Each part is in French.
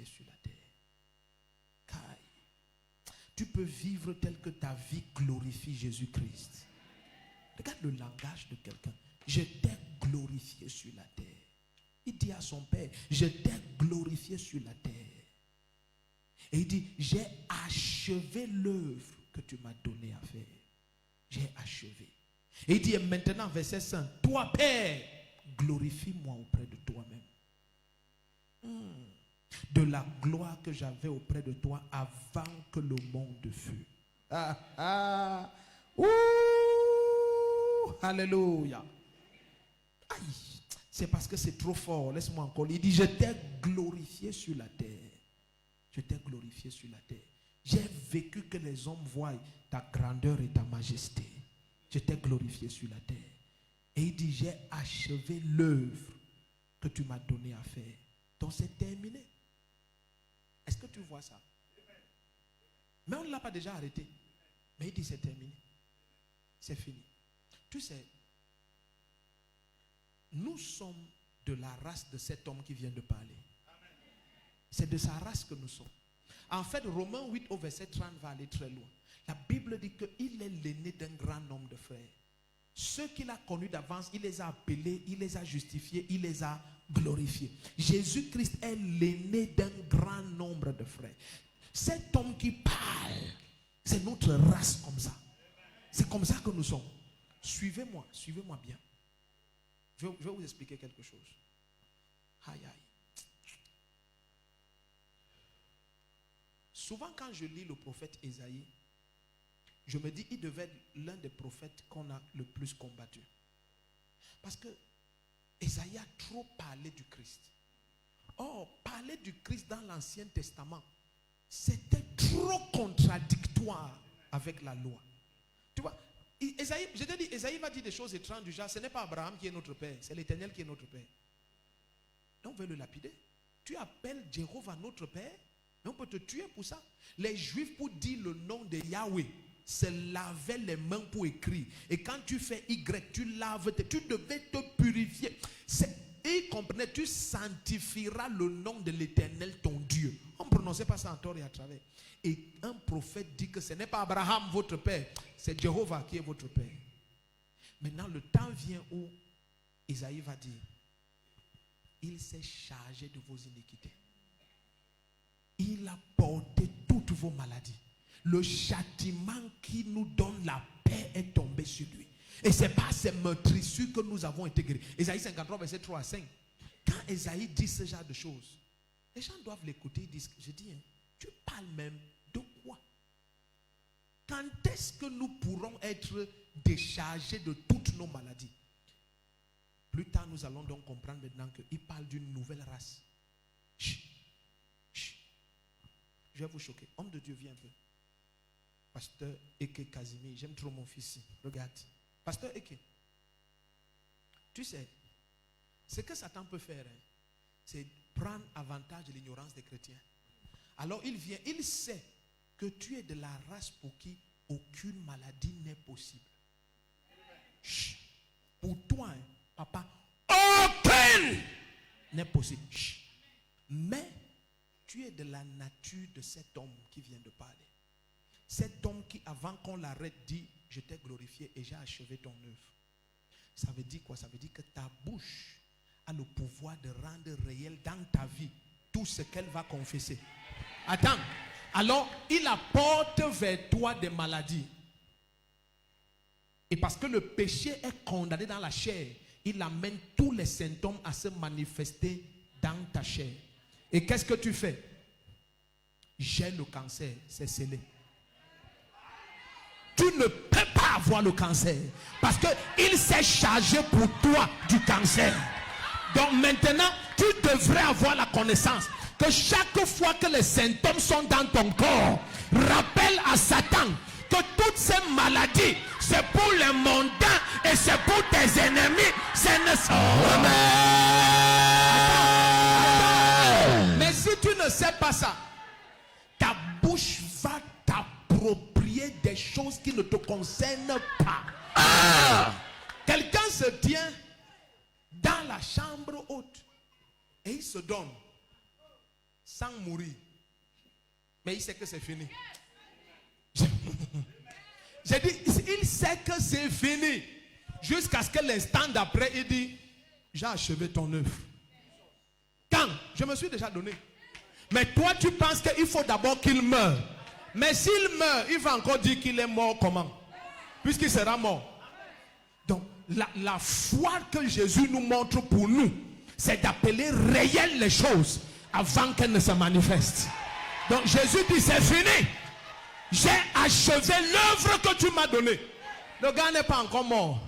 glorifié sur la terre. Tu peux vivre tel que ta vie glorifie Jésus-Christ. Regarde le langage de quelqu'un. Je t'ai glorifié sur la terre. Il dit à son père, je t'ai glorifié sur la terre. Et il dit, j'ai achevé l'œuvre que tu m'as donné à faire. J'ai achevé. Et il dit, et maintenant, verset 5, toi, Père, glorifie-moi auprès de toi-même. De la gloire que j'avais auprès de toi avant que le monde fût. Alléluia. Aïe, c'est parce que c'est trop fort. Laisse-moi encore. Il dit, je t'ai glorifié sur la terre. Je t'ai glorifié sur la terre. J'ai vécu que les hommes voient ta grandeur et ta majesté. Je t'ai glorifié sur la terre. Et il dit, j'ai achevé l'œuvre que tu m'as donné à faire. Donc c'est terminé. Est-ce que tu vois ça? Mais on ne l'a pas déjà arrêté. Mais il dit, c'est terminé. C'est fini. Tu sais, nous sommes de la race de cet homme qui vient de parler. C'est de sa race que nous sommes. En fait, Romains 8 au verset 30 va aller très loin. La Bible dit qu'il est l'aîné d'un grand nombre de frères. Ceux qu'il a connus d'avance, il les a appelés, il les a justifiés, il les a glorifiés. Jésus-Christ est l'aîné d'un grand nombre de frères. Cet homme qui parle, c'est notre race comme ça. C'est comme ça que nous sommes. Suivez-moi bien. Je vais vous expliquer quelque chose. Aïe, aïe. Souvent quand je lis le prophète Ésaïe, je me dis, il devait être l'un des prophètes qu'on a le plus combattu. Parce que Ésaïe a trop parlé du Christ. Or, parler du Christ dans l'Ancien Testament, c'était trop contradictoire avec la loi. Tu vois, Ésaïe, je te dis, Ésaïe va dire des choses étranges du genre, ce n'est pas Abraham qui est notre père, c'est l'Éternel qui est notre père. Et on veut le lapider. Tu appelles Jéhovah notre père, mais on peut te tuer pour ça. Les Juifs, pour dire le nom de Yahweh, se lavaient les mains pour écrire. Et quand tu fais Y, tu laves, tu devais te purifier. Et ils comprenaient, tu sanctifieras le nom de l'Éternel ton Dieu. On ne prononçait pas ça en tort et à travers. Et un prophète dit que ce n'est pas Abraham votre père, c'est Jéhovah qui est votre père. Maintenant, le temps vient où Isaïe va dire, il s'est chargé de vos iniquités. Il a porté toutes vos maladies. Le châtiment qui nous donne la paix est tombé sur lui. Et c'est par ces meurtrissures que nous avons été guéris. Ésaïe 53, verset 3 à 5. Quand Ésaïe dit ce genre de choses, les gens doivent l'écouter. Ils disent, je dis, tu parles même de quoi? Quand est-ce que nous pourrons être déchargés de toutes nos maladies? Plus tard, nous allons donc comprendre maintenant qu'il parle d'une nouvelle race. Chut. Chut. Je vais vous choquer. Homme de Dieu, viens un peu. Pasteur Eke Casimir, j'aime trop mon fils ici. Regarde. Pasteur Eke, tu sais, ce que Satan peut faire, c'est prendre avantage de l'ignorance des chrétiens. Alors il vient, il sait que tu es de la race pour qui aucune maladie n'est possible. Chut. Pour toi, papa, aucune n'est possible. Chut. Mais tu es de la nature de cet homme qui vient de parler. Cet homme qui, avant qu'on l'arrête, dit, je t'ai glorifié et j'ai achevé ton œuvre. Ça veut dire quoi? Ça veut dire que ta bouche a le pouvoir de rendre réel dans ta vie tout ce qu'elle va confesser. Attends. Alors, il apporte vers toi des maladies. Et parce que le péché est condamné dans la chair, il amène tous les symptômes à se manifester dans ta chair. Et qu'est-ce que tu fais? J'ai le cancer, c'est scellé. Tu ne peux pas avoir le cancer parce qu'il s'est chargé pour toi du cancer. Donc maintenant, tu devrais avoir la connaissance que chaque fois que les symptômes sont dans ton corps, rappelle à Satan que toutes ces maladies, c'est pour les mondains et c'est pour tes ennemis. C'est Mais si tu ne sais pas ça, ta bouche va t'approprier des choses qui ne te concernent pas. Quelqu'un se tient dans la chambre haute et il se donne. sans mourir. Mais il sait que c'est fini. J'ai dit, il sait que c'est fini. Jusqu'à ce que l'instant d'après, il dit, j'ai achevé ton œuvre. Quand? Je me suis déjà donné. Mais toi, tu penses qu'il faut d'abord qu'il meure. Mais s'il meurt, il va encore dire qu'il est mort comment? Puisqu'il sera mort. Donc, la foi que Jésus nous montre pour nous, c'est d'appeler réelles les choses avant qu'elles ne se manifestent. Donc, Jésus dit, c'est fini. J'ai achevé l'œuvre que tu m'as donnée. Le gars n'est pas encore mort.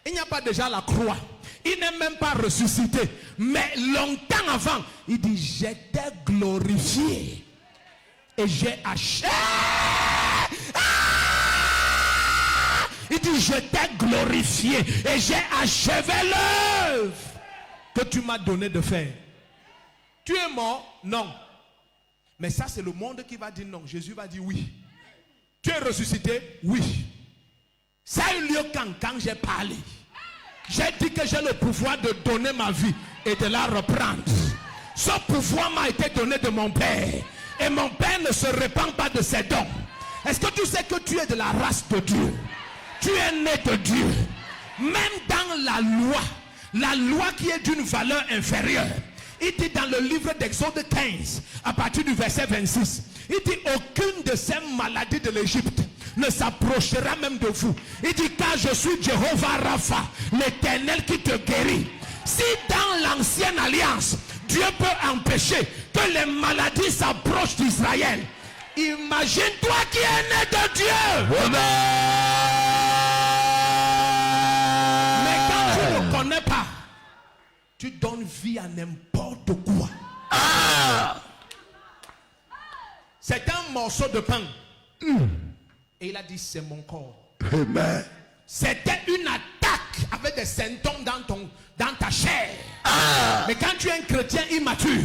Il n'y a pas déjà la croix. Il n'est même pas ressuscité. Mais longtemps avant, il dit, j'étais glorifié. Et j'ai achevé. Il dit, j'étais glorifié. Et j'ai achevé l'œuvre que tu m'as donné de faire. Tu es mort? Non. Mais ça, c'est le monde qui va dire non. Jésus va dire oui. Tu es ressuscité? Oui. Ça a eu lieu quand j'ai parlé. J'ai dit que j'ai le pouvoir de donner ma vie et de la reprendre. Ce pouvoir m'a été donné de mon Père. Et mon Père ne se répand pas de ses dons. Est-ce que tu sais que tu es de la race de Dieu? Tu es né de Dieu. Même dans la loi qui est d'une valeur inférieure. Il dit dans le livre d'Exode 15, à partir du verset 26, il dit, aucune de ces maladies de l'Égypte ne s'approchera même de vous. Il dit, car je suis Jéhovah Rapha, l'Éternel qui te guérit. Si dans l'ancienne alliance, Dieu peut empêcher que les maladies s'approchent d'Israël, imagine-toi qui est né de Dieu. Mais quand tu ne connais pas, tu donnes vie à n'importe quoi. C'est un morceau de pain. Et il a dit, c'est mon corps. Amen. C'était une attaque avec des symptômes dans ta chair. Mais quand tu es un chrétien immature,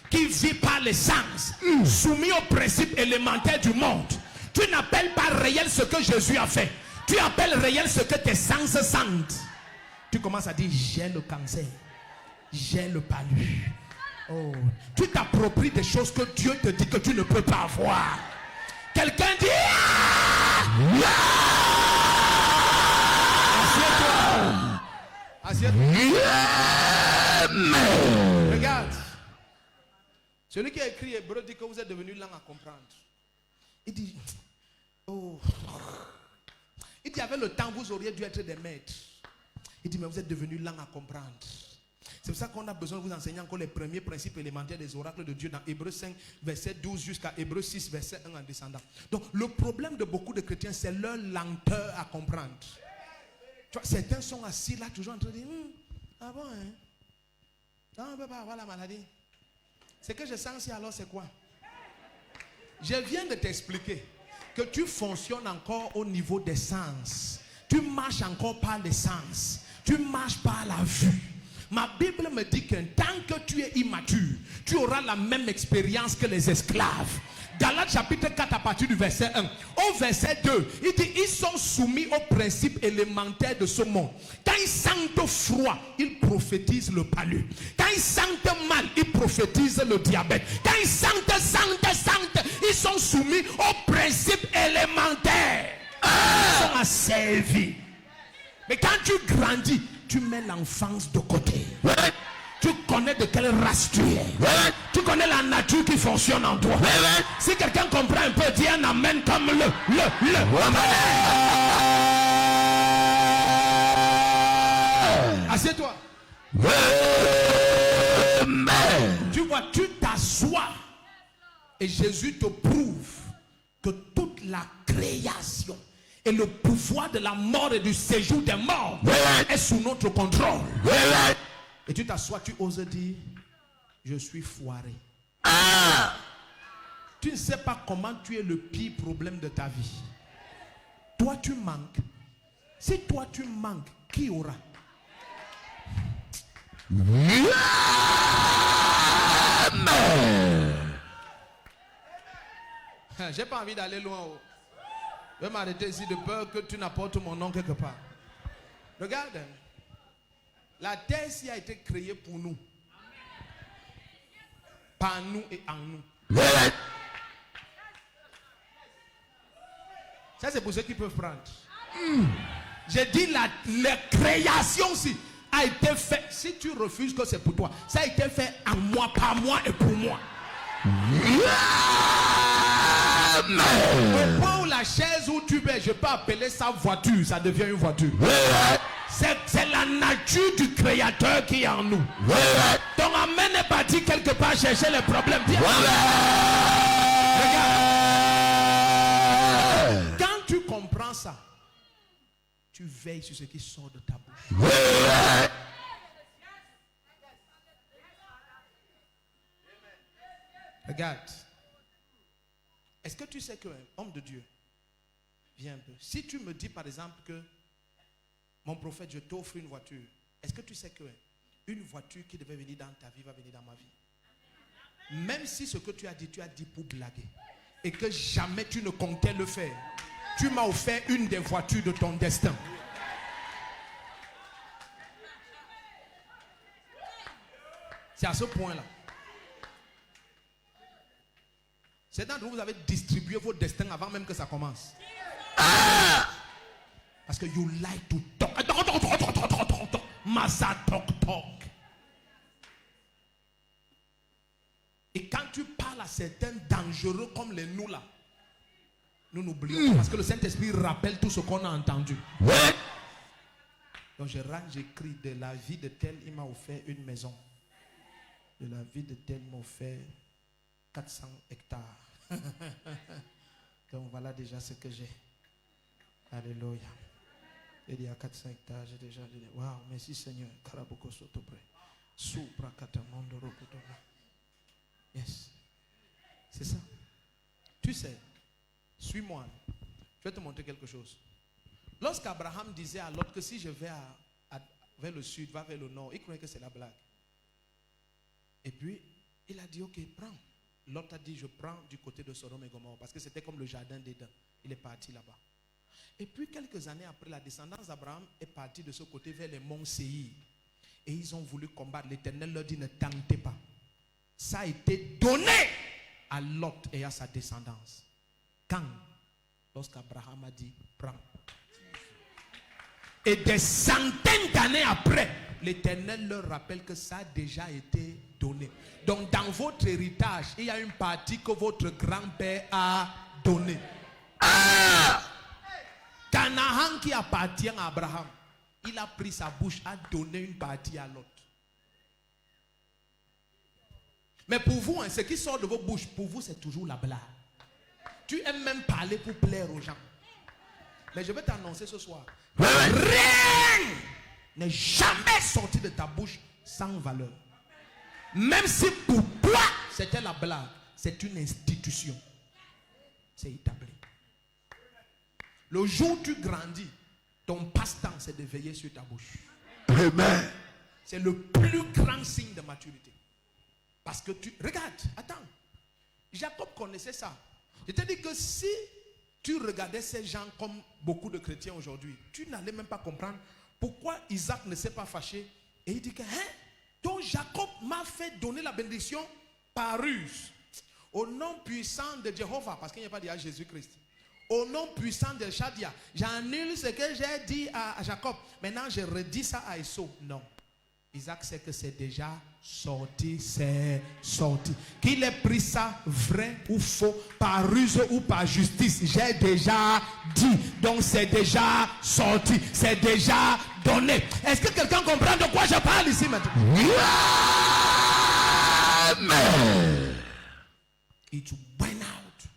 qui vit par les sens, soumis aux principes élémentaires du monde, tu n'appelles pas réel ce que Jésus a fait. Tu appelles réel ce que tes sens sentent. Tu commences à dire, j'ai le cancer. J'ai le palu. Oh. Tu t'appropries des choses que Dieu te dit que tu ne peux pas avoir. Quelqu'un dit, assieds-toi. Regarde. Celui qui a écrit Hébreu dit que vous êtes devenus lents à comprendre. Il dit, oh. Il dit, avec le temps, vous auriez dû être des maîtres. Il dit, mais vous êtes devenus lents à comprendre. C'est pour ça qu'on a besoin de vous enseigner encore les premiers principes élémentaires des oracles de Dieu dans Hébreux 5, verset 12 jusqu'à Hébreux 6, verset 1 en descendant. Donc, le problème de beaucoup de chrétiens, c'est leur lenteur à comprendre. Tu vois, certains sont assis là, toujours en train de dire, ah bon, hein? Non, on ne peut pas avoir la maladie. Ce que je sens ici, alors, c'est quoi? Je viens de t'expliquer que tu fonctionnes encore au niveau des sens. Tu marches encore par les sens. Tu marches par la vue. Ma Bible me dit que tant que tu es immature, tu auras la même expérience que les esclaves. Galates chapitre 4 à partir du verset 1. Au verset 2, il dit, ils sont soumis aux principes élémentaires de ce monde. Quand ils sentent froid, ils prophétisent le palu. Quand ils sentent mal, ils prophétisent le diabète. Quand ils sentent, ils sont soumis aux principes élémentaires. Ils sont asservis. Mais quand tu grandis, tu mets l'enfance de côté. Tu connais de quelle race tu es. Tu connais la nature qui fonctionne en toi. Si quelqu'un comprend un peu, dis un amen comme le. Assieds-toi. Tu vois, tu t'assois et Jésus te prouve que toute la création et le pouvoir de la mort et du séjour des morts est sous notre contrôle. Et tu t'assois, tu oses dire, je suis foiré. Tu ne sais pas comment tu es le pire problème de ta vie. Toi, tu manques. Si toi, tu manques, qui aura? J'ai pas envie d'aller loin. Je vais m'arrêter ici de peur que tu n'apportes mon nom quelque part. Regarde. La terre ici a été créée pour nous. par nous et en nous. Ça, c'est pour ceux qui peuvent prendre. J'ai dit la création aussi a été faite. Si tu refuses que c'est pour toi, ça a été fait en moi, par moi et pour moi. Au point où la chaise où tu es, je peux appeler ça voiture, ça devient une voiture. C'est la nature du créateur qui est en nous. Ton amen n'est parti quelque part chercher les problèmes. Regarde. Quand tu comprends ça, tu veilles sur ce qui sort de ta bouche. Regarde. Est-ce que tu sais qu'un homme de Dieu, viens un peu. Si tu me dis par exemple que mon prophète, je t'offre une voiture, est-ce que tu sais qu'une voiture qui devait venir dans ta vie va venir dans ma vie? Même si ce que tu as dit pour blaguer et que jamais tu ne comptais le faire, tu m'as offert une des voitures de ton destin. C'est à ce point-là. C'est d'entre vous avez distribué vos destins avant même que ça commence. Parce que you like to talk. Massa talk. Et quand tu parles à certains dangereux comme les nous là, nous n'oublions pas. Parce que le Saint-Esprit rappelle tout ce qu'on a entendu. Donc j'écris de la vie de tel, il m'a offert une maison. De la vie de tel, il m'a offert 400 hectares. Donc voilà déjà ce que j'ai. Alléluia. Il y a 400 hectares, j'ai déjà dit. Waouh, merci Seigneur. Yes. C'est ça. Tu sais, suis-moi. Je vais te montrer quelque chose. Lorsqu'Abraham disait à Lot que si je vais vers le sud, va vers le nord, il croyait que c'est la blague. Et puis, il a dit, ok, prends. Lot a dit, je prends du côté de Sodome et Gomorrhe, parce que c'était comme le jardin d'Éden. Il est parti là-bas. Et puis, quelques années après, la descendance d'Abraham est partie de ce côté vers les monts Séhir. Et ils ont voulu combattre. L'Éternel leur dit, ne tentez pas. Ça a été donné à Lot et à sa descendance. Quand? Lorsqu'Abraham a dit, prends. Et des centaines d'années après, l'Éternel leur rappelle que ça a déjà été donné. Donc dans votre héritage, il y a une partie que votre grand-père a donnée. Canaan qui appartient à Abraham, il a pris sa bouche, a donné une partie à l'autre. Mais pour vous, ce qui sort de vos bouches, pour vous c'est toujours la blague. Tu aimes même parler pour plaire aux gens. Mais je vais t'annoncer ce soir, rien n'est jamais sorti de ta bouche sans valeur. Même si pour toi c'était la blague, c'est une institution. C'est établi. Le jour où tu grandis, ton passe-temps c'est de veiller sur ta bouche. Amen. C'est le plus grand signe de maturité. Parce que tu... Regarde, attends. Jacob connaissait ça. Je te dis que si tu regardais ces gens comme beaucoup de chrétiens aujourd'hui, tu n'allais même pas comprendre pourquoi Isaac ne s'est pas fâché. Et il dit que, donc Jacob m'a fait donner la bénédiction par ruse. Au nom puissant de Jéhovah, parce qu'il n'y a pas dit à Jésus-Christ. Au nom puissant de Shadia, j'annule ce que j'ai dit à Jacob. Maintenant, je redis ça à Esau. Non. Isaac sait que c'est déjà sorti, c'est sorti. Qu'il ait pris ça vrai ou faux, par ruse ou par justice, j'ai déjà dit. Donc c'est déjà sorti, c'est déjà donné. Est-ce que quelqu'un comprend de quoi je parle ici maintenant? Amen. It went out.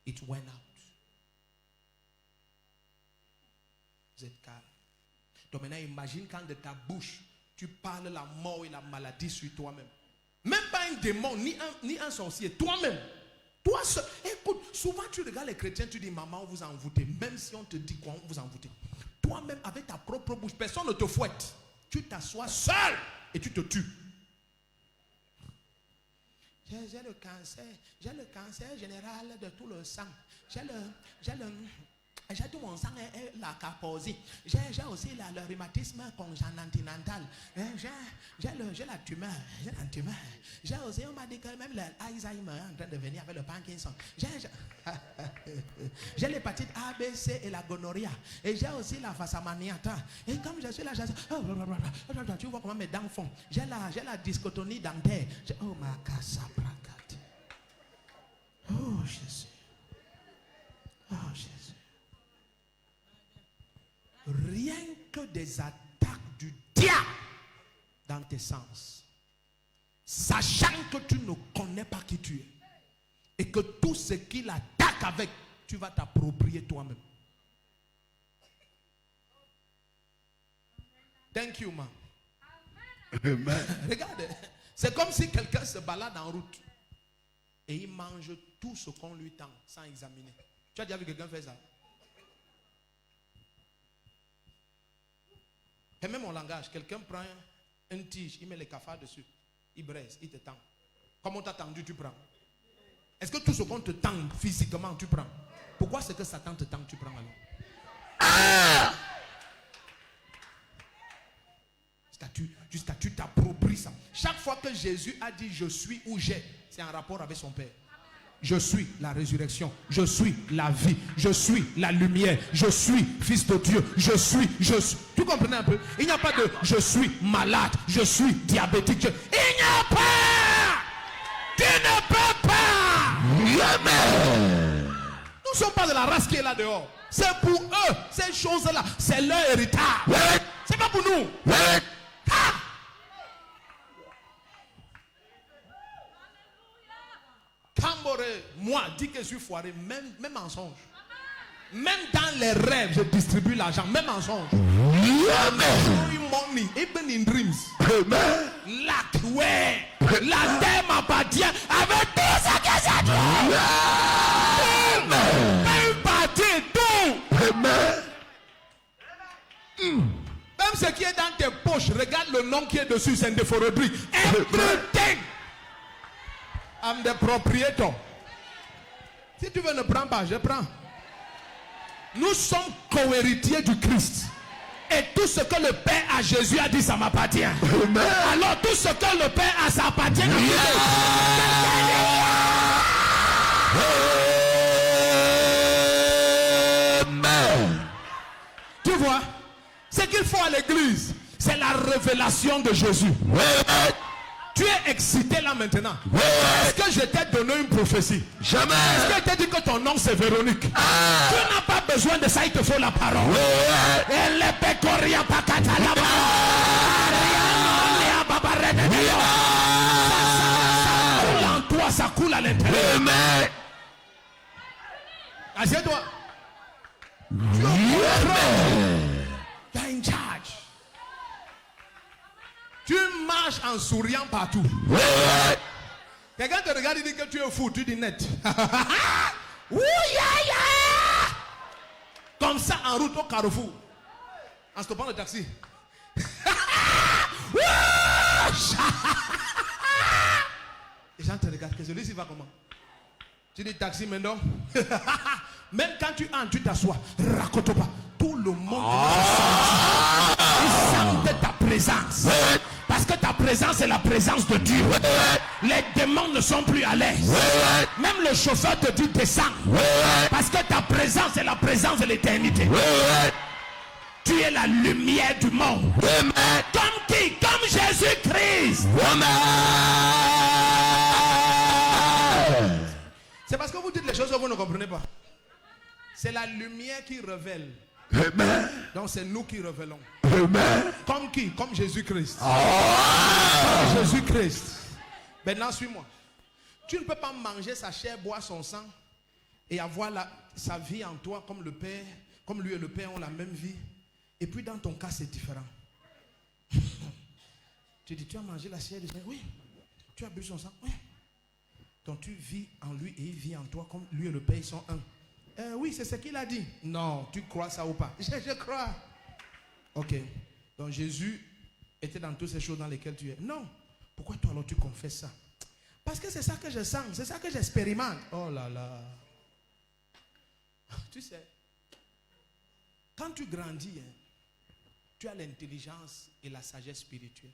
It went out. Vous êtes calme. Donc maintenant imagine quand de ta bouche tu parles la mort et la maladie sur toi-même. Même pas un démon, ni un sorcier. Toi-même. Toi seul. Écoute, souvent tu regardes les chrétiens, tu dis, maman, vous envoûtez. Même si on te dit quoi, on vous envoûtez. Toi-même, avec ta propre bouche, personne ne te fouette. Tu t'assois seul et tu te tues. J'ai le cancer général de tout le sang. J'ai le... J'ai tout mon sang est la caposée. J'ai aussi le rhumatisme congénital. J'ai la tumeur. J'ai aussi, on m'a dit que même l'Alzheimer est en train de venir avec le Parkinson. J'ai l'hépatite A, B, C et la gonorrhée. Et j'ai aussi la fassamaniata. Et comme je suis là, tu vois comment mes dents font. J'ai la dyskotonie dentaire. Oh ma casa bracate. Oh Jésus. Oh Jésus. Rien que des attaques du diable dans tes sens, sachant que tu ne connais pas qui tu es et que tout ce qu'il attaque avec, tu vas t'approprier toi-même. Thank you, man. Amen. Regarde, c'est comme si quelqu'un se balade en route et il mange tout ce qu'on lui tend sans examiner. Tu as déjà vu quelqu'un faire ça? Et même mon langage, quelqu'un prend une tige, il met les cafards dessus, il braise, il te tend. Comme on t'a tendu, tu prends. Est-ce que tout ce qu'on te tend physiquement, tu prends? Pourquoi c'est que Satan te tend, tu prends alors? Jusqu'à tu t'appropries ça. Chaque fois que Jésus a dit je suis ou j'ai, c'est en rapport avec son Père. Je suis la résurrection, je suis la vie, je suis la lumière, je suis fils de Dieu, je suis. Tu comprenez un peu? Il n'y a pas de je suis malade, je suis diabétique. Il n'y a pas. Tu ne peux pas. Jamais. Nous ne sommes pas de la race qui est là dehors. C'est pour eux, ces choses-là, c'est leur héritage. C'est pas pour nous. Camboré, moi, dis que je suis foiré, même mensonge. Même dans les rêves, je distribue l'argent, même mensonge. Money, even in dreams. Lac, ouais. La terre m'appartient avec tout ce que j'ai dit. Même parti, tout. Même ce qui est dans tes poches, regarde le nom qui est dessus, c'est de Forodri. Everything. I'm the proprietor. Si tu veux ne prends pas, je prends. Nous sommes co-héritiers du Christ. Et tout ce que le Père à Jésus a dit, ça m'appartient. Alors tout ce que le Père a, ça appartient à Dieu. Tu vois, ce qu'il faut à l'église, c'est la révélation de Jésus. Tu es excité là maintenant. Est-ce que je t'ai donné une prophétie? Jamais. Est-ce que je t'ai dit que ton nom c'est Véronique? Tu n'as pas besoin de ça, il te faut la parole. Ça coule en toi, ça coule à l'intérieur. Assieds-toi. Tu es in charge. Tu marches en souriant partout. Quelqu'un te regarde et dit que tu es fou, tu dis net. Comme ça en route au carrefour. En stoppant le taxi. Les gens te regardent, que celui-ci va comment? Tu dis taxi maintenant. Même quand tu entres, tu t'assois. Raconte pas. Tout le monde il sent ta présence. Parce que ta présence est la présence de Dieu. Les démons ne sont plus à l'aise. Même le chauffeur te dit descends. Parce que ta présence est la présence de l'éternité. Tu es la lumière du monde. Comme qui? Comme Jésus-Christ. C'est parce que vous dites les choses que vous ne comprenez pas. C'est la lumière qui révèle. Amen. Donc c'est nous qui révélons. Amen. Comme qui? Comme Jésus-Christ. Comme Jésus-Christ. Maintenant suis-moi. Tu ne peux pas manger sa chair, boire son sang et avoir sa vie en toi comme le Père, comme lui et le Père ont la même vie. Et puis dans ton cas c'est différent. Tu dis tu as mangé la chair de Jésus? Oui. Tu as bu son sang? Oui. Donc tu vis en lui et il vit en toi comme lui et le Père ils sont un. Oui, c'est ce qu'il a dit. Non, tu crois ça ou pas? Je crois. Ok. Donc Jésus était dans toutes ces choses dans lesquelles tu es. Non. Pourquoi toi alors tu confesses ça? Parce que c'est ça que je sens. C'est ça que j'expérimente. Oh là là. Tu sais, Quand tu grandis, tu as l'intelligence et la sagesse spirituelle.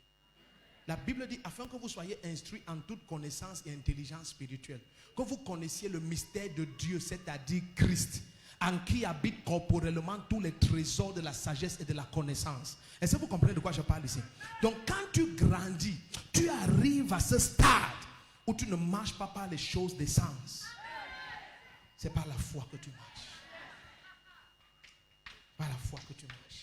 La Bible dit, afin que vous soyez instruits en toute connaissance et intelligence spirituelle, que vous connaissiez le mystère de Dieu, c'est-à-dire Christ, en qui habitent corporellement tous les trésors de la sagesse et de la connaissance. Est-ce que vous comprenez de quoi je parle ici? Donc quand tu grandis, tu arrives à ce stade où tu ne marches pas par les choses des sens. C'est par la foi que tu marches. Par la foi que tu marches.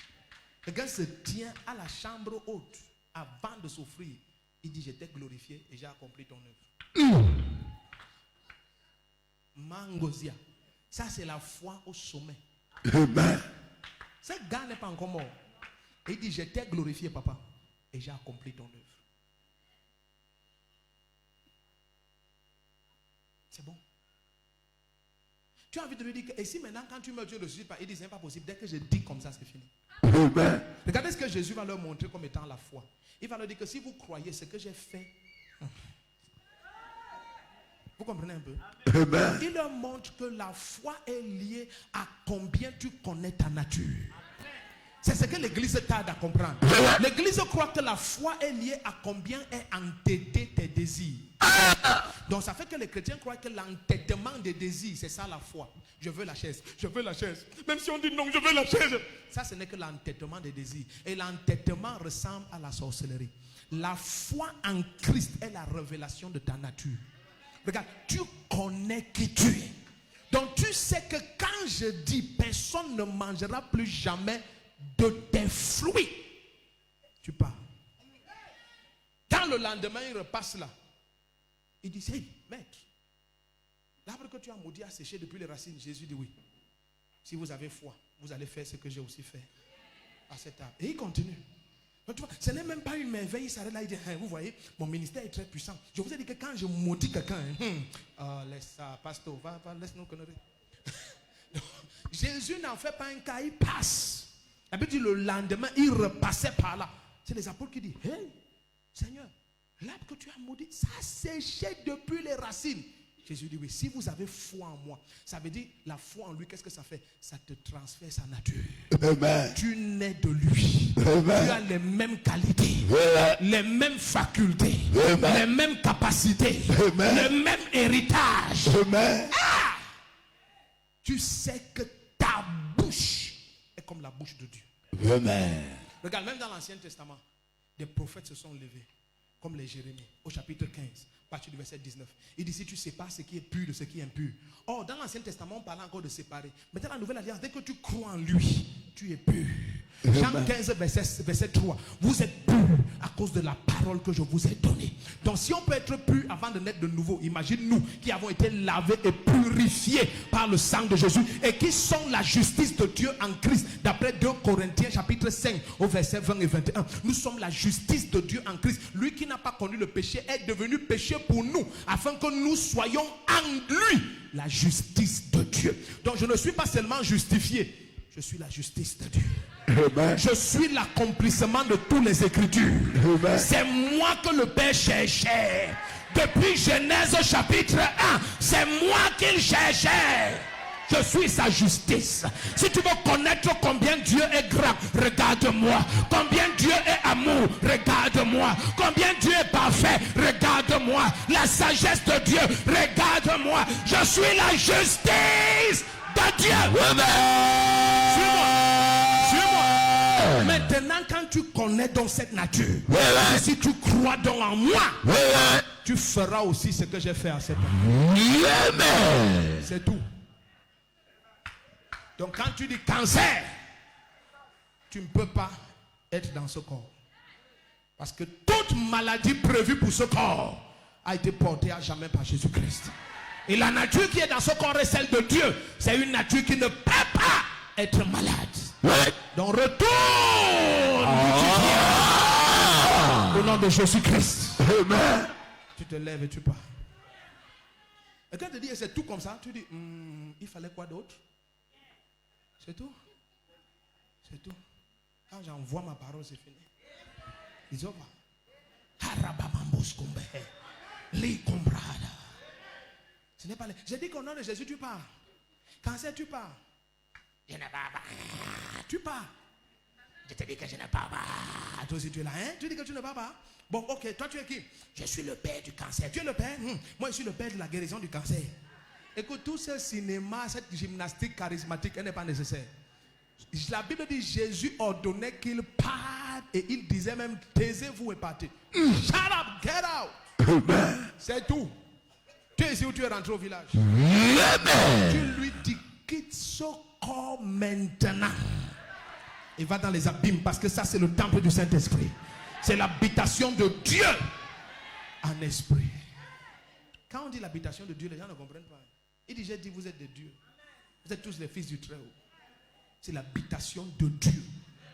Le gars se tient à la chambre haute avant de souffrir. Il dit, j'étais glorifié et j'ai accompli ton œuvre. Mangozia. Ça, c'est la foi au sommet. Ce gars n'est pas encore mort. Il dit, j'étais glorifié, papa, et j'ai accompli ton œuvre. C'est bon. Tu as envie de lui dire que, et si maintenant, quand tu meurs, tu ne ressuscites pas, il dit, c'est pas possible. Dès que je dis comme ça, c'est fini. Regardez ce que Jésus va leur montrer comme étant la foi. Il va leur dire que si vous croyez ce que j'ai fait, vous comprenez un peu? Il leur montre que la foi est liée à combien tu connais ta nature. C'est ce que l'église tarde à comprendre. L'église croit que la foi est liée à combien est entêté tes désirs. Donc ça fait que les chrétiens croient que l'entêtement des désirs, c'est ça la foi. Je veux la chaise, je veux la chaise. Même si on dit non, je veux la chaise. Ça, ce n'est que l'entêtement des désirs. Et l'entêtement ressemble à la sorcellerie. La foi en Christ est la révélation de ta nature. Regarde, tu connais qui tu es. Donc tu sais que quand je dis personne ne mangera plus jamais de tes fruits, tu pars. Quand le lendemain il repasse là, il dit, hey maître, l'arbre que tu as maudit a séché depuis les racines. Jésus dit oui. Si vous avez foi, vous allez faire ce que j'ai aussi fait à cet arbre. Et il continue. Donc, tu vois, ce n'est même pas une merveille. Il s'arrête là, il dit, hey, vous voyez, mon ministère est très puissant. Je vous ai dit que quand je maudis quelqu'un, laisse ça, pasteur, va, laisse-nous connaître. Jésus n'en fait pas un cas, il passe. La Bible dit le lendemain, il repassait par là. C'est les apôtres qui disent, hey, Seigneur, l'arbre que tu as maudit, ça a séché depuis les racines. Jésus dit, oui, si vous avez foi en moi, ça veut dire la foi en lui, qu'est-ce que ça fait? Ça te transfère sa nature. Amen. Tu nais de lui. Amen. Tu as les mêmes qualités, Amen. Les mêmes facultés, Amen. Les mêmes capacités, Amen. Le même héritage. Amen. Ah! Tu sais que ta bouche est comme la bouche de Dieu. Amen. Regarde, même dans l'Ancien Testament, des prophètes se sont levés, comme les Jérémie, au chapitre 15. À partir du verset 19. Il dit, si tu sépares ce qui est pur de ce qui est impur. Or, dans l'Ancien Testament, on parlait encore de séparer. Mais dans la Nouvelle Alliance, dès que tu crois en lui, tu es pur. Jean 15, verset 3. Vous êtes purs à cause de la parole que je vous ai donnée. Donc, si on peut être pur avant de naître de nouveau, imagine nous qui avons été lavés et purifiés par le sang de Jésus et qui sont la justice de Dieu en Christ. D'après 2 Corinthiens, chapitre 5, au verset 20 et 21. Nous sommes la justice de Dieu en Christ. Lui qui n'a pas connu le péché est devenu péché pour nous, afin que nous soyons en lui la justice de Dieu. Donc je ne suis pas seulement justifié, je suis la justice de Dieu. Amen. Je suis l'accomplissement de toutes les Écritures. Amen. C'est moi que le Père cherchait. Depuis Genèse chapitre 1, c'est moi qu'il cherchait. Je suis sa justice. Si tu veux connaître combien Dieu est grand, regarde-moi. Combien Dieu est amour, regarde-moi. Combien Dieu est parfait, regarde-moi. La sagesse de Dieu, regarde-moi. Je suis la justice de Dieu. Suis-moi. Suis-moi. Maintenant, quand tu connais donc cette nature, et si tu crois donc en moi, tu feras aussi ce que j'ai fait à cette nature. C'est tout. Donc quand tu dis cancer, tu ne peux pas être dans ce corps. Parce que toute maladie prévue pour ce corps a été portée à jamais par Jésus-Christ. Et la nature qui est dans ce corps est celle de Dieu. C'est une nature qui ne peut pas être malade. Donc retourne au nom de Jésus-Christ. Amen. Tu te lèves et tu pars. Et quand tu dis c'est tout comme ça, tu dis il fallait quoi d'autre? C'est tout. C'est tout. Quand j'envoie ma parole, c'est fini. Ils ont ce n'est pas. J'ai dit qu'au nom de Jésus, tu pars. Cancer, tu pars. Je n'ai pas mal. Tu pars. Je te dis que je n'ai pas mal. Toi aussi tu es là, hein? Tu dis que tu n'es pas mal. Bon, ok, toi tu es qui? Je suis le père du cancer. Tu es le père? Moi je suis le père de la guérison du cancer. Écoute, tout ce cinéma, cette gymnastique charismatique, elle n'est pas nécessaire. La Bible dit Jésus ordonnait qu'il parte et il disait même taisez-vous et partez. Shut up, get out. C'est tout. Tu es ici ou tu es rentré au village? Tu lui dis quitte ce corps maintenant et va dans les abîmes, parce que ça c'est le temple du Saint-Esprit. C'est l'habitation de Dieu en esprit. Quand on dit l'habitation de Dieu, les gens ne comprennent pas. Il dit j'ai dit vous êtes des dieux. Vous êtes tous les fils du Très-Haut. C'est l'habitation de Dieu.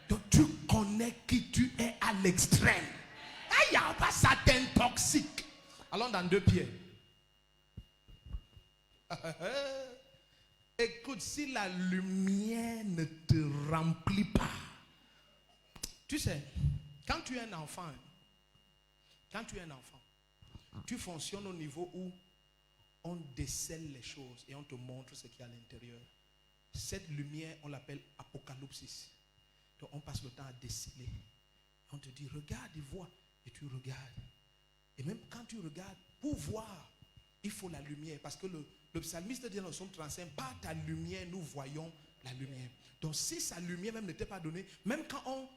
Donc tu connais qui tu es à l'extrême. Il n'y a pas Satan toxique. Allons dans 2 Pierre. Écoute, si la lumière ne te remplit pas, tu sais, quand tu es un enfant, tu fonctionnes au niveau où on décèle les choses et on te montre ce qu'il y a à l'intérieur. Cette lumière, on l'appelle apocalypsis. Donc on passe le temps à déceler. On te dit, regarde et vois. Et tu regardes. Et même quand tu regardes, pour voir, il faut la lumière. Parce que le psalmiste dit dans le psaume 35, par ta lumière, nous voyons la lumière. Donc si sa lumière même n'était pas donnée, même quand on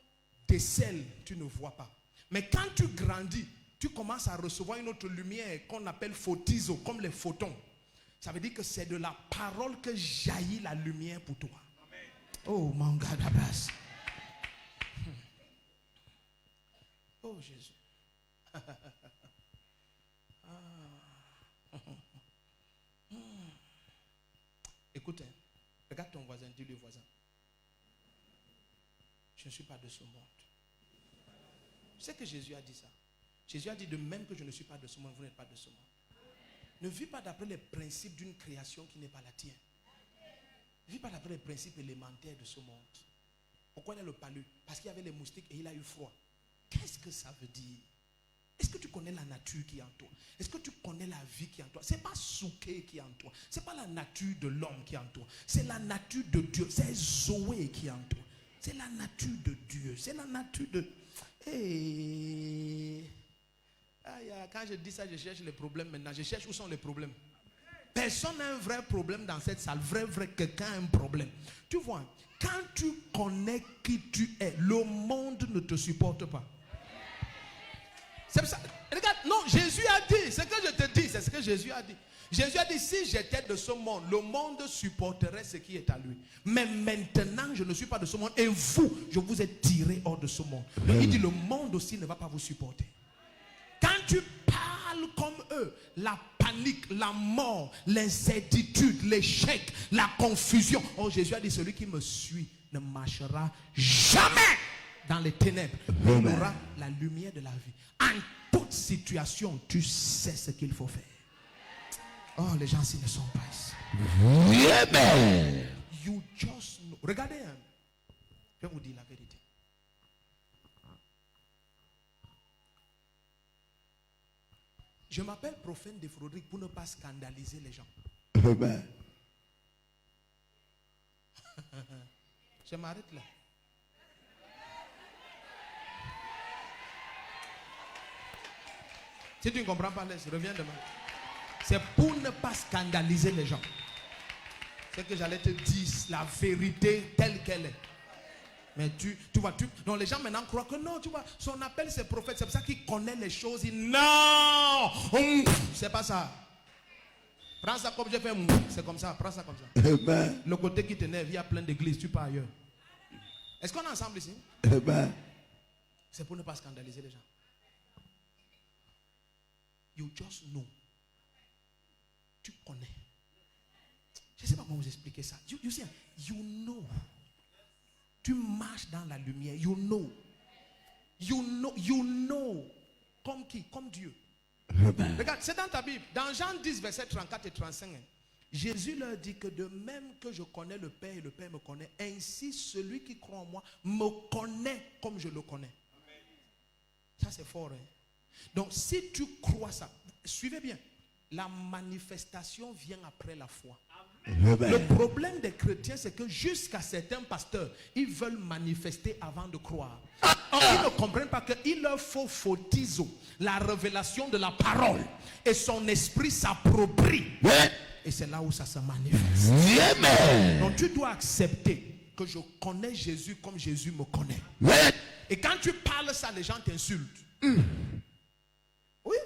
décèle, tu ne vois pas. Mais quand tu grandis, tu commences à recevoir une autre lumière qu'on appelle photizo, comme les photons. Ça veut dire que c'est de la parole que jaillit la lumière pour toi. Amen. Oh mon God, Abbas. Oh Jésus. Écoute, regarde ton voisin, dis-lui voisin. Je ne suis pas de ce monde. Tu sais que Jésus a dit ça. Jésus a dit de même que je ne suis pas de ce monde, vous n'êtes pas de ce monde. Ne vis pas d'après les principes d'une création qui n'est pas la tienne. Ne vis pas d'après les principes élémentaires de ce monde. Pourquoi il a le palu? Parce qu'il y avait les moustiques et il a eu froid. Qu'est-ce que ça veut dire? Est-ce que tu connais la nature qui est en toi? Est-ce que tu connais la vie qui est en toi? Ce n'est pas Souké qui est en toi. Ce n'est pas la nature de l'homme qui est en toi. C'est la nature de Dieu. C'est Zoé qui est en toi. C'est la nature de Dieu. C'est la nature de... Hey. Quand je dis ça, je cherche les problèmes maintenant. Je cherche où sont les problèmes. Personne n'a un vrai problème dans cette salle. Quelqu'un a un problème. Tu vois, quand tu connais qui tu es, le monde ne te supporte pas. C'est ça. Regarde, non, Jésus a dit, ce que je te dis, c'est ce que Jésus a dit. Jésus a dit, si j'étais de ce monde, le monde supporterait ce qui est à lui. Mais maintenant, je ne suis pas de ce monde. Et vous, je vous ai tiré hors de ce monde. Donc, il dit, le monde aussi ne va pas vous supporter. Quand tu parles comme eux, la panique, la mort, l'incertitude, l'échec, la confusion. Oh, Jésus a dit, celui qui me suit ne marchera jamais dans les ténèbres. Il aura la lumière de la vie. En toute situation, tu sais ce qu'il faut faire. Oh, les gens, s'ils ne sont pas ici. You just know. Regardez, hein. Je vais vous dire la vérité. Je m'appelle prophète de Frodric pour ne pas scandaliser les gens. Je m'arrête là. Si tu ne comprends pas, laisse, reviens demain. C'est pour ne pas scandaliser les gens. C'est que j'allais te dire la vérité telle qu'elle est. Mais tu vois, donc les gens maintenant croient que non, tu vois, son appel c'est prophète, c'est pour ça qu'il connaît les choses. Non, c'est pas ça. Prends ça comme j'ai fait, c'est comme ça, prends ça comme ça. Amen. Le côté qui t'énerve, il y a plein d'églises, tu pars ailleurs. Est-ce qu'on est ensemble ici? Amen. C'est pour ne pas scandaliser les gens. You just know. Tu connais. Je ne sais pas comment vous expliquer ça. You know. Tu marches dans la lumière. You know. You know. Comme qui? Comme Dieu. Regarde, c'est dans ta Bible. Dans Jean 10, verset 34 et 35. Jésus leur dit que de même que je connais le Père et le Père me connaît, ainsi celui qui croit en moi me connaît comme je le connais. Ça c'est fort. Hein? Donc si tu crois ça, suivez bien. La manifestation vient après la foi. Amen. Le problème des chrétiens, c'est que jusqu'à certains pasteurs, ils veulent manifester avant de croire. Or, ils ne comprennent pas qu'il leur faut photizo, la révélation de la parole. Et son esprit s'approprie. Et c'est là où ça se manifeste. Donc tu dois accepter que je connais Jésus comme Jésus me connaît. Et quand tu parles ça, les gens t'insultent. Oui.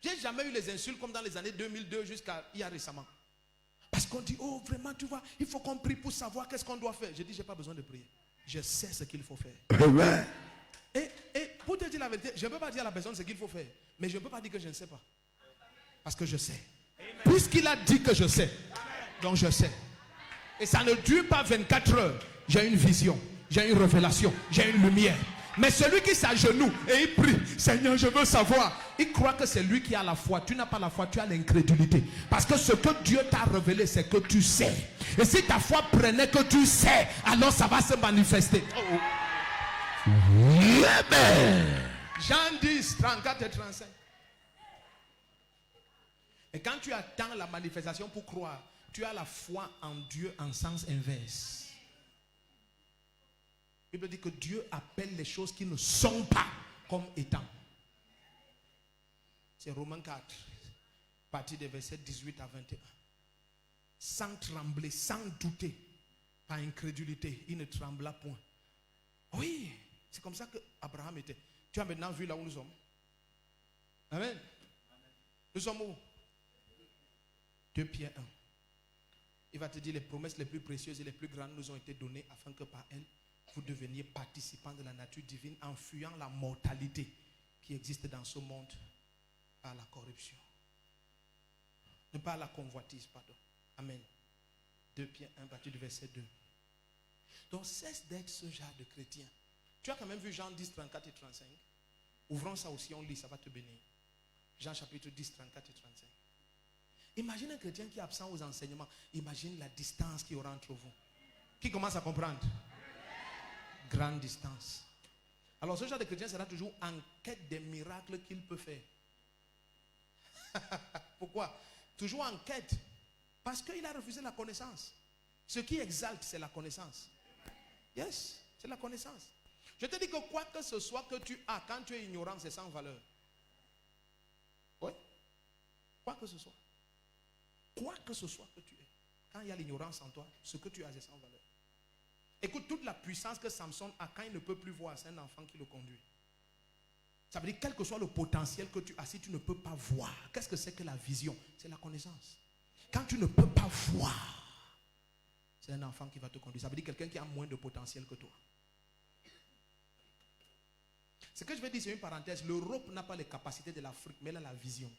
J'ai jamais eu les insultes comme dans les années 2002 jusqu'à il y a récemment. Parce qu'on dit, oh vraiment, tu vois, il faut qu'on prie pour savoir qu'est-ce qu'on doit faire. Je dis, je n'ai pas besoin de prier. Je sais ce qu'il faut faire. Et pour te dire la vérité, je ne peux pas dire à la personne ce qu'il faut faire. Mais je ne peux pas dire que je ne sais pas. Parce que je sais. Puisqu'il a dit que je sais, donc je sais. Et ça ne dure pas 24 heures. J'ai une vision, j'ai une révélation, j'ai une lumière. Mais celui qui s'agenouille et il prie, Seigneur, je veux savoir. Il croit que c'est lui qui a la foi. Tu n'as pas la foi, tu as l'incrédulité. Parce que ce que Dieu t'a révélé, c'est que tu sais. Et si ta foi prenait que tu sais, alors ça va se manifester. Jean 10, 34 et 35. Et quand tu attends la manifestation pour croire, tu as la foi en Dieu en sens inverse. La Bible dit que Dieu appelle les choses qui ne sont pas comme étant. C'est Romains 4, partie des versets 18 à 21. Sans trembler, sans douter, par incrédulité, il ne trembla point. Oui, c'est comme ça que Abraham était. Tu as maintenant vu là où nous sommes. Amen. Nous sommes où? 2 Pierre 1. Il va te dire les promesses les plus précieuses et les plus grandes nous ont été données afin que par elles, vous deveniez participants de la nature divine en fuyant la mortalité qui existe dans ce monde par la corruption. Ne pas la convoitise, pardon. Amen. 2 Pierre 1, partie du verset 2. Donc cesse d'être ce genre de chrétien. Tu as quand même vu Jean 10, 34 et 35. Ouvrons ça aussi, on lit, ça va te bénir. Jean chapitre 10, 34 et 35. Imagine un chrétien qui est absent aux enseignements. Imagine la distance qu'il y aura entre vous. Qui commence à comprendre? Grande distance. Alors ce genre de chrétien sera toujours en quête des miracles qu'il peut faire. Pourquoi? Toujours en quête. Parce qu'il a refusé la connaissance. Ce qui exalte, c'est la connaissance. Yes, c'est la connaissance. Je te dis que quoi que ce soit que tu as, quand tu es ignorant, c'est sans valeur. Oui. Quoi que ce soit. Quoi que ce soit que tu es. Quand il y a l'ignorance en toi, ce que tu as, c'est sans valeur. Écoute, toute la puissance que Samson a quand il ne peut plus voir, c'est un enfant qui le conduit. Ça veut dire, quel que soit le potentiel que tu as, si tu ne peux pas voir, qu'est-ce que c'est que la vision? C'est la connaissance. Quand tu ne peux pas voir, c'est un enfant qui va te conduire. Ça veut dire quelqu'un qui a moins de potentiel que toi. Ce que je vais dire, c'est une parenthèse. L'Europe n'a pas les capacités de l'Afrique, mais elle a la vision.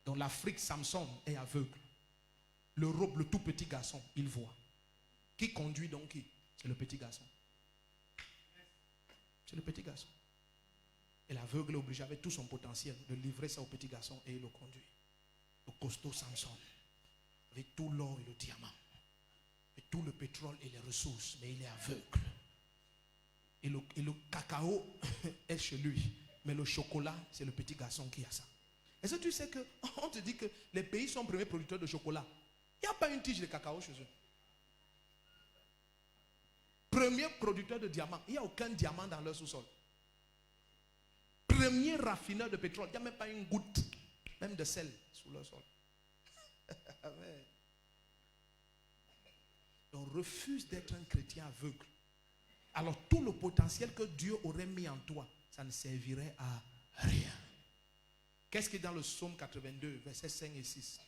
Donc l'Afrique, Samson est aveugle. L'Europe, le tout petit garçon, il voit. Qui conduit donc qui? C'est le petit garçon. C'est le petit garçon. Et l'aveugle est obligé avec tout son potentiel de livrer ça au petit garçon et il le conduit. Le costaud Samson, avec tout l'or et le diamant, et tout le pétrole et les ressources, mais il est aveugle. Et le cacao est chez lui, mais le chocolat, c'est le petit garçon qui a ça. Est-ce que tu sais qu'on te dit que les pays sont premiers producteurs de chocolat? Il n'y a pas une tige de cacao chez eux. Premier producteur de diamants, il n'y a aucun diamant dans leur sous-sol. Premier raffineur de pétrole, il n'y a même pas une goutte, même de sel sous leur sol. Amen. Donc refuse d'être un chrétien aveugle. Alors tout le potentiel que Dieu aurait mis en toi, ça ne servirait à rien. Qu'est-ce qui est dans le psaume 82, versets 5 et 6?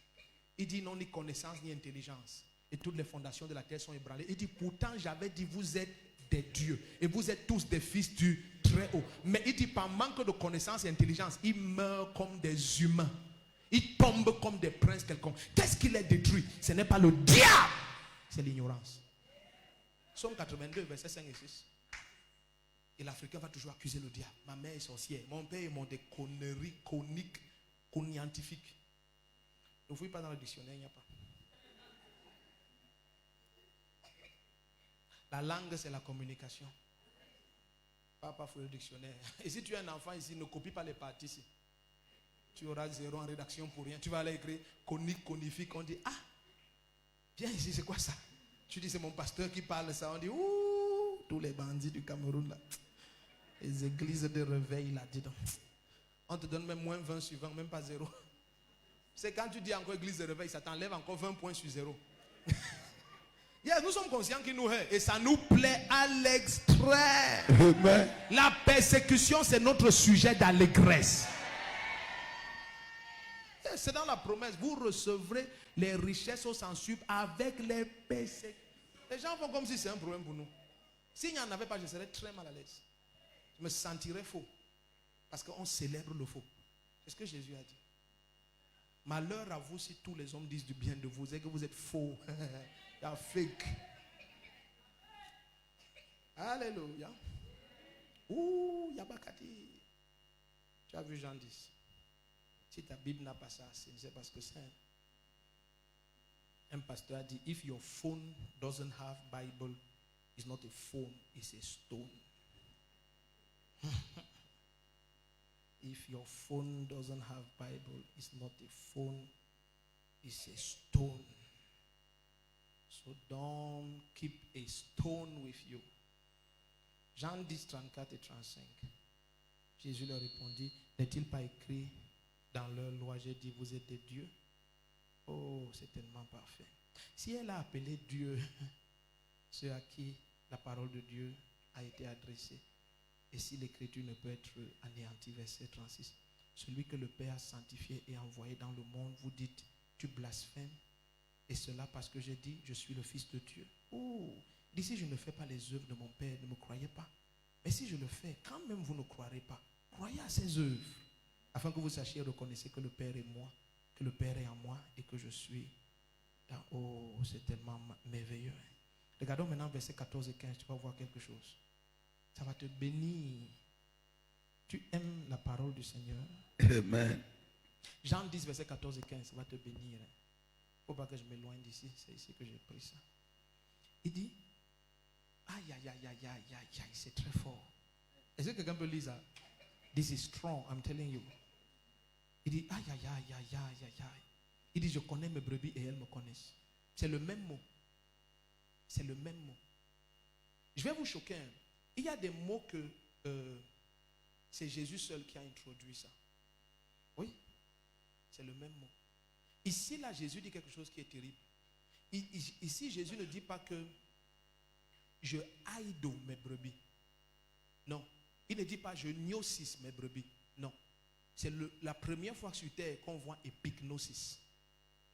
Il dit non, ni connaissance, ni intelligence. Et toutes les fondations de la terre sont ébranlées. Il dit pourtant j'avais dit vous êtes des dieux. Et vous êtes tous des fils du Très-Haut. Mais il dit par manque de connaissance et intelligence, ils meurent comme des humains. Ils tombent comme des princes quelconques. Qu'est-ce qui les détruit? Ce n'est pas le diable, c'est l'ignorance. Psaume 82, versets 5 et 6. Et l'Africain va toujours accuser le diable. Ma mère est sorcière. Mon père est des conneries coniques, coniantifiques. Ne fouillez pas dans le dictionnaire, il n'y a pas. La langue, c'est la communication. Pas fouiller le dictionnaire. Et si tu es un enfant ici, ne copie pas les parties ici. Tu auras 0 en rédaction pour rien. Tu vas aller écrire conique, conifique. On dit, ah, viens ici, c'est quoi ça? Tu dis, c'est mon pasteur qui parle ça. On dit, ouh, tous les bandits du Cameroun là. Les églises de réveil là, dis donc. On te donne même moins 20 sur 20, même pas 0. C'est quand tu dis encore église de réveil, ça t'enlève encore 20 points sur 0. Yeah, nous sommes conscients qu'il nous hait et ça nous plaît à l'extrême. La persécution, c'est notre sujet d'allégresse. C'est dans la promesse. Vous recevrez les richesses au centuple avec les persécutions. Les gens font comme si c'est un problème pour nous. S'il n'y en avait pas, je serais très mal à l'aise. Je me sentirais faux. Parce qu'on célèbre le faux. C'est ce que Jésus a dit. Malheur à vous si tous les hommes disent du bien de vous et que vous êtes faux. You are fake. Alléluia. Ouh, Yabakati. Tu as vu Jean 10. Si ta Bible n'a pas ça, c'est parce que c'est un pasteur a dit, if your phone doesn't have Bible, it's not a phone, it's a stone. If your phone doesn't have Bible, it's not a phone, it's a stone. So don't keep a stone with you. Jean 10, 34 et 35. Jésus leur répondit, n'est-il pas écrit dans leur loi, j'ai dit, vous êtes des dieux? Oh, c'est tellement parfait. Si elle a appelé Dieu ceux à qui la parole de Dieu a été adressée, et si l'écriture ne peut être anéantie, verset 36, celui que le Père a sanctifié et envoyé dans le monde, vous dites, tu blasphèmes, et cela parce que j'ai dit, je suis le Fils de Dieu. Oh, d'ici je ne fais pas les œuvres de mon Père, ne me croyez pas. Mais si je le fais, quand même vous ne croirez pas. Croyez à ses œuvres, afin que vous sachiez et reconnaissiez que le Père est moi, que le Père est en moi et que je suis dans... Oh, c'est tellement merveilleux. Regardons maintenant verset 14 et 15, tu vas voir quelque chose. Ça va te bénir. Tu aimes la parole du Seigneur? Amen. Jean 10, verset 14 et 15, ça va te bénir. Il ne faut pas que je m'éloigne d'ici, c'est ici que j'ai pris ça. Il dit, aïe, aïe, aïe, aïe, aïe, aïe, aïe, c'est très fort. Est-ce que quelqu'un peut lire ça? This is strong, I'm telling you. Il dit, aïe, aïe, aïe, aïe, aïe, aïe, aïe. Il dit, je connais mes brebis et elles me connaissent. C'est le même mot. C'est le même mot. Je vais vous choquer. Hein. Il y a des mots que c'est Jésus seul qui a introduit ça. Oui, c'est le même mot. Ici, là, Jésus dit quelque chose qui est terrible. Ici, Jésus ne dit pas que je haïdo mes brebis. Non. Il ne dit pas je gnosis mes brebis. Non. C'est la première fois sur terre qu'on voit épignosis.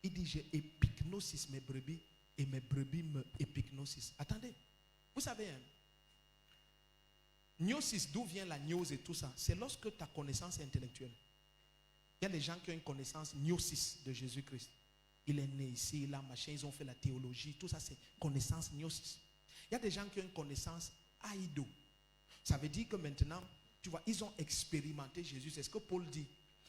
Il dit j'ai épignosis mes brebis et mes brebis me épignosis. Attendez. Vous savez, hein, gnosis, d'où vient la gnose et tout ça? C'est lorsque ta connaissance est intellectuelle. Il y a des gens qui ont une connaissance gnosis de Jésus-Christ. Il est né ici, il a machin, ils ont fait la théologie, tout ça c'est connaissance gnosis. Il y a des gens qui ont une connaissance aido. Ça veut dire que maintenant, tu vois, ils ont expérimenté Jésus. C'est ce que Paul dit.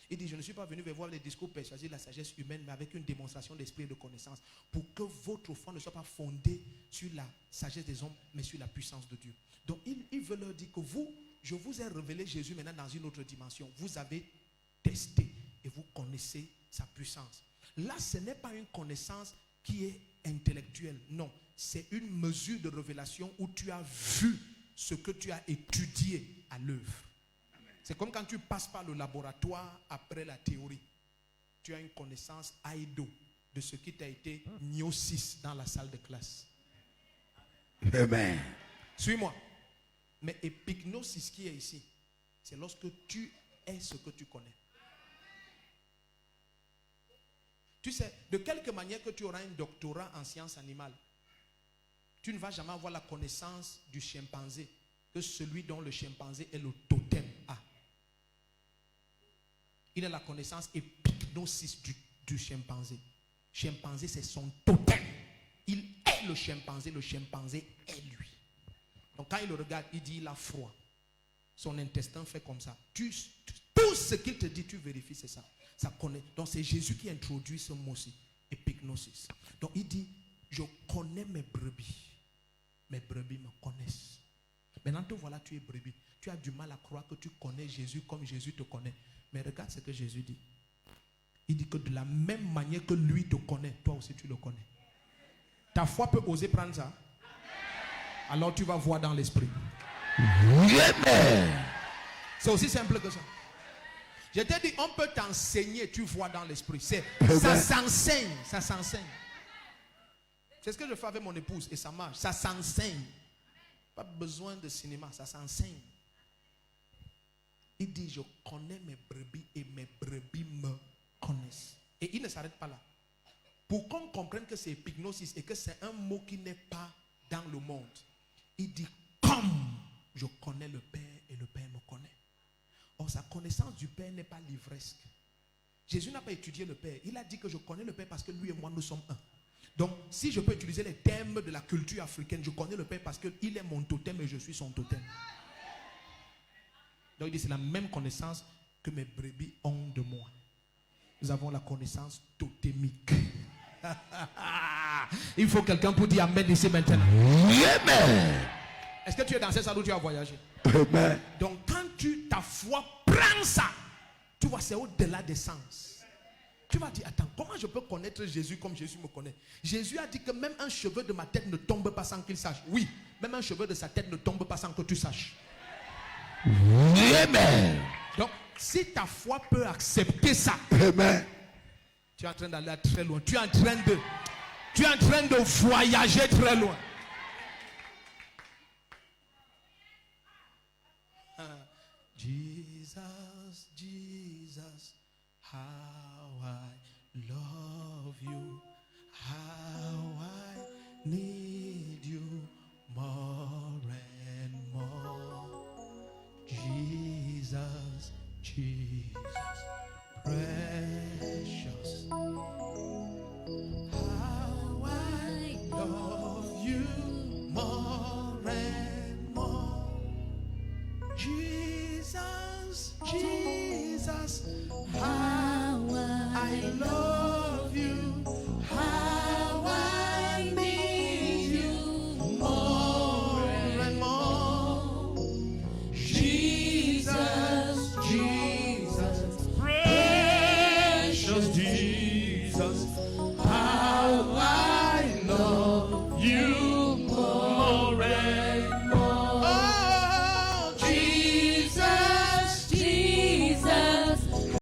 Il dit, je ne suis pas venu vers voir les discours persuasifs de la sagesse humaine, mais avec une démonstration d'esprit et de connaissance, pour que votre foi ne soit pas fondée sur la sagesse des hommes, mais sur la puissance de Dieu. Donc, il veut leur dire que vous, je vous ai révélé Jésus maintenant dans une autre dimension. Vous avez testé et vous connaissez sa puissance. Là, ce n'est pas une connaissance qui est intellectuelle. Non, c'est une mesure de révélation où tu as vu ce que tu as étudié à l'œuvre. C'est comme quand tu passes par le laboratoire après la théorie. Tu as une connaissance aido de ce qui t'a été gnosis dans la salle de classe. Amen. Suis-moi. Mais épignosis qui est ici, c'est lorsque tu es ce que tu connais. Tu sais, de quelque manière que tu auras un doctorat en sciences animales, tu ne vas jamais avoir la connaissance du chimpanzé que celui dont le chimpanzé est le totem a. Il a la connaissance épignosis du chimpanzé. Chimpanzé, c'est son totem. Il est le chimpanzé est lui. Donc quand il le regarde, il dit il a froid. Son intestin fait comme ça. Tout ce qu'il te dit, tu vérifies, c'est ça. Ça connaît. Donc c'est Jésus qui introduit ce mot-ci, épignosis. Donc il dit, je connais mes brebis. Mes brebis me connaissent. Maintenant te voilà, tu es brebis. Tu as du mal à croire que tu connais Jésus comme Jésus te connaît. Mais regarde ce que Jésus dit. Il dit que de la même manière que lui te connaît, toi aussi tu le connais. Ta foi peut oser prendre ça. Alors tu vas voir dans l'esprit. Amen. C'est aussi simple que ça. Je t'ai dit, on peut t'enseigner, tu vois dans l'esprit. Ça s'enseigne, ça s'enseigne. C'est ce que je fais avec mon épouse et ça marche. Ça s'enseigne. Pas besoin de cinéma, ça s'enseigne. Il dit, je connais mes brebis et mes brebis me connaissent. Et il ne s'arrête pas là. Pour qu'on comprenne que c'est épignosis et que c'est un mot qui n'est pas dans le monde. Il dit, comme je connais le Père et le Père me connaît. Or, sa connaissance du Père n'est pas livresque. Jésus n'a pas étudié le Père. Il a dit que je connais le Père parce que lui et moi, nous sommes un. Donc, si je peux utiliser les termes de la culture africaine, je connais le Père parce qu'il est mon totem et je suis son totem. Donc, il dit, c'est la même connaissance que mes brebis ont de moi. Nous avons la connaissance totémique. Il faut quelqu'un pour dire Amen ici maintenant. Amen. Est-ce que tu es dans cette salle où tu as voyagé? Amen. Donc quand ta foi prend ça, tu vois, c'est au-delà des sens. Tu vas dire, attends, comment je peux connaître Jésus comme Jésus me connaît? Jésus a dit que même un cheveu de ma tête ne tombe pas sans qu'il sache. Oui, même un cheveu de sa tête ne tombe pas sans que tu saches. Amen. Donc, si ta foi peut accepter ça, Amen. tu es en train d'aller très loin. Tu es en train de voyager très loin. Jesus, Jesus, how I